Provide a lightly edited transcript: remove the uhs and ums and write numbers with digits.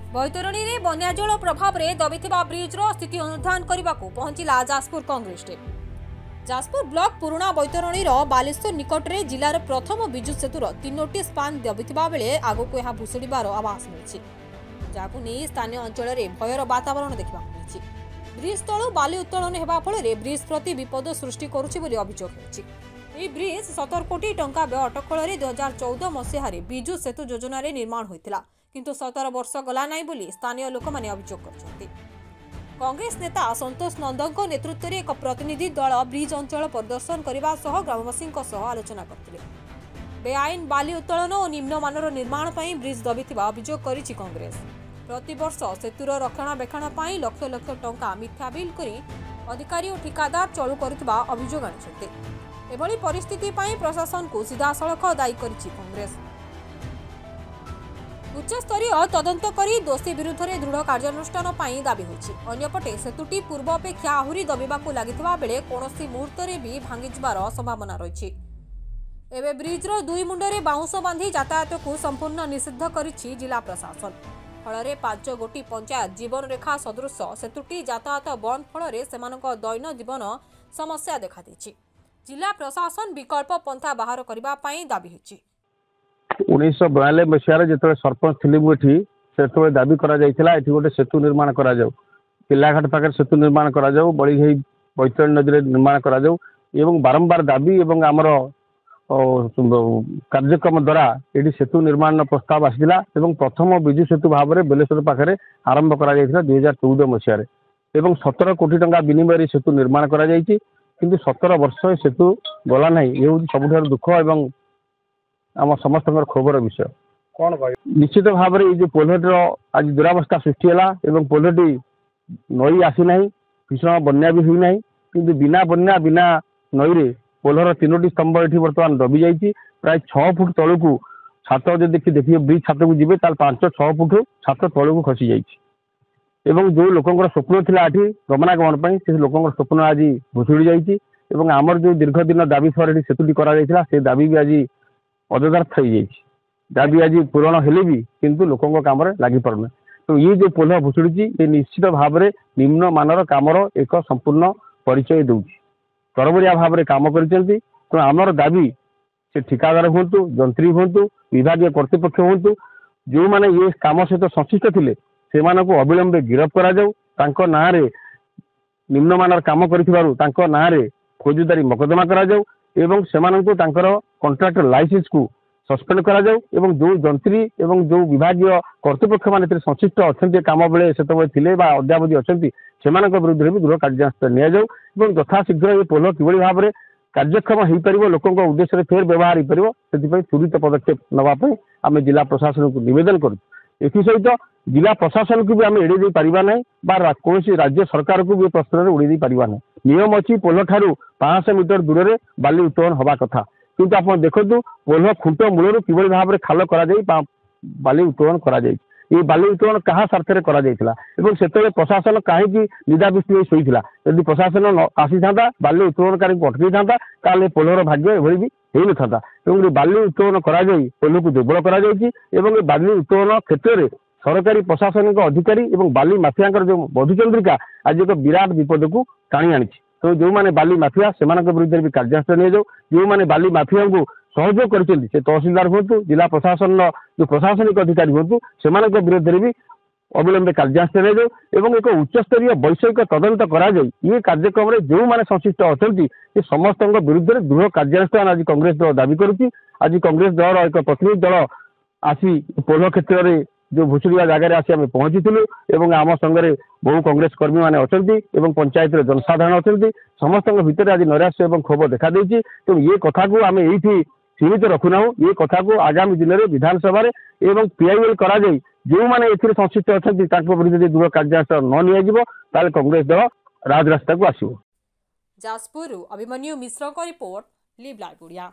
बैतरणी में बन्याजल प्रभाव में दबिथिबा ब्रिजर स्थिति अनुधान करने को पहुंचला जाजपुर कांग्रेस टीम। जाजपुर ब्लॉक पुराणा बैतरणीर बालेश्वर निकट में जिलार प्रथम विजु सेतुर 3टी स्पान दबिथिबा बेले आगको यह भुशुड़िबार आभास मिली, जहां नहीं स्थानीय अंचल में भयर वातावरण देखा मिली। ब्रिज तलू बाली उत्तोलन होगा फल ब्रिज प्रति विपद सृष्टि करुछि अभियोग होछि। यह ब्रिज 17 कोटी टंका व्यय अटकल 2014 मसीह विजु सेतु योजन निर्माण होता, किंतु 17 वर्ष गला नहीं बोली स्थानीय लोक मैंने अभियोग करछन्ति। कांग्रेस नेता संतोष नंदଙ୍କ नेतृत्व में एक प्रतिनिधि दल ब्रिज अंचल परिदर्शन करने सह ग्रामवासी आलोचना करते। बेआईन बाली उत्तोलन और निम्नमानर निर्माण पर ब्रिज दबिथिबा अभियोग करिछि कांग्रेस। प्रतिवर्ष सेतुर रक्षणाबेक्षण लक्ष लक्ष टंका मिथ्या बिल करी अधिकारी और ठिकादार चलू करुथिबा अभियोग आनिछन्ति। एभली परिस्थिति प्रशासन को सीधासलख दायी करिछि कांग्रेस। उच्चस्तरीय तदंत करी दोषी विरुद्ध में दृढ़ कार्यानुष्ठान दाबी होछि। अन्यपटे सेतुटी पूर्व अपेक्षा आहुरी दबिबाकू लागिथिबा बेले कोनोसी मुहूर्तरे भी भांगिजिबार संभावना रहिछि। एबे ब्रिजर दुई मुंडरे बाउंस बांधी यातायात को संपूर्ण निषिद्ध करिछि जिला प्रशासन। फल 5 गोटी पंचायत जीवन रेखा सदृश सेतुटी यातायात बंद फल सेमानक दैन जीवन समस्या देखा देछि। जिला प्रशासन विकल्प पंथा बाहर करबा पई दाबी होछि। 1942 मसीह जो सरपंच थी मुझे से दाबी गोटे सेतु निर्माण करा पिलाघाट पाखे सेतु निर्माण करा बड़ी बैतरणी नदी निर्माण करा बारंबार दाबी एवं आमर कार्यक्रम द्वारा ये सेतु निर्माण प्रस्ताव आसाला प्रथम विजु सेतु भाव में बेलेश्वर पाखे आरंभ कर 2014 मसीह 17 कोटी टंका विनिमय सेतु निर्माण कर 17 वर्ष सेतु गला ना ये हूँ सबुठ दुख एवं आम समस्त खबर विषय कौन निश्चित भाव में ये पोलहटीर आज दुरावस्था सृष्टि है। पोलहटी नई आसी ना भीषण बन्या भी हुई ना कि बिना बन्या बिना नई पोलर 3टी स्तंभ ये बर्तमान दबी जाइए। प्राय 6 फुट तलू को छात देखिए ब्रिज छात को जी 5-6 फुट छात तलू को खसी जाइए। जो लोकंर स्वप्न था ये गमनागमन से लोकंर स्वप्न आज भुशुड़ी जाइए। आमर जो दीर्घ दिन दाबी फल सेतुटी करा से दाबी भी आज अजदार्थ हो दाबी आज पूरण हेले भी किंतु लोकों काम लगी पारना। तो ये जो पोल भुशुड़ी ये निश्चित भाव में निम्न मानर कामर एक संपूर्ण परिचय दूसरी तरबरिया भाव में कम कर। तो आमर दाबी से ठिकादार हूँ जंत्री हूँ विभाग कर्तृपक्ष हूँ जो मैंने ये काम सहित संश्लिष्ट थे से अविलंबे गिरफ कर ना निम्नमानर काम कर ना फौजदारी मकदमा करा एवं सेमानंको तांकर कॉन्ट्रैक्टर लाइसेंस को सस्पेंड करा जाऊ एवं जो जंत्री एवं जो विभागीय कर्तृपक्ष मान संश्लिष्ट अच्छा काम बेले से थे अद्यावधि अच्छा से विरुद्ध भी दृढ़ कार्यानुष्ठान नि जाऊ यथाशीघ्र ये पोल किभली भाव में कार्यक्षम हो पार लोकों उद्देश्य फेर व्यवहार हो पार से त्वरित पदक्षेप नापी आम जिला प्रशासन को निवेदन करूँ। एसहित जिला प्रशासन को भी आम एड़े पारिबा नहीं कौन राज्य सरकार को भी प्रश्न में उड़े पारिबा नहीं। नियम अच्छी पोल ठारू 500 मीटर दूर में बाली उत्तोलन हवा कथा किंतु आप देखो पोल खुंट मूलर किभली भाव में खाल कर बाली उत्तोलन कर ये बाली उत्तोलन क्या स्वार्थ से प्रशासन कहीं निदा दृष्टि शोता यदि प्रशासन आसी था बाली उत्तोलनकारी को अटकई था पोलर भाग्य एभली भी हो था। तेणु बाली उत्तोलन कर पोल को दुर्बल कर बाली उत्तोलन क्षेत्र में सरकारी प्रशासनिक अधिकारी और बाली माफिया जो मधुचंद्रिका आज एक विराट विपद को टाणी आनी। तो जो मैंने बाली माफिया से विरुद्ध भी कार्यानुष्ठान नि जाऊ। जो मैंने बाली माफिया को सहयोग कर तहसीलदार हूँ जिला प्रशासन जो प्रशासनिक अधिकारी हूँ से विरुद्ध भी अविलंबे कार्यानुष्ठान नि जाऊ एक उच्चस्तरीय वैषयिक तदंत करा ये कार्यक्रम में जो मैंने संश्लिष्ट अच्छा समस्त विरुद्ध में दृढ़ कार्यानुष्ठान आज कांग्रेस दल दाबी करुच्ची। आज कांग्रेस दल एक प्रतिनिधि दल आसी पोल क्षेत्र में जो भुशुड़िया जगह आसी आम पहुंची आम संगे बहु कांग्रेस कर्मी मैंने अच्छा पंचायत जनसाधारण अच्छा समस्त भितर आज नैराश्य और क्षोभ देखा देती। तो ये कथा को आम ये सीमित रखुना ये कथा को आगामी दिन में विधानसभा एवं पीआईएल करा जो मैंने संश्लिष्ट अच्छा विरुद्ध दृढ़ कार्यानुष्ठान न नि कांग्रेस दल राजरास्ता को आसो। जाजपुर अभिमन्यु मिश्र रिपोर्ट लिव लाइव ओडिया।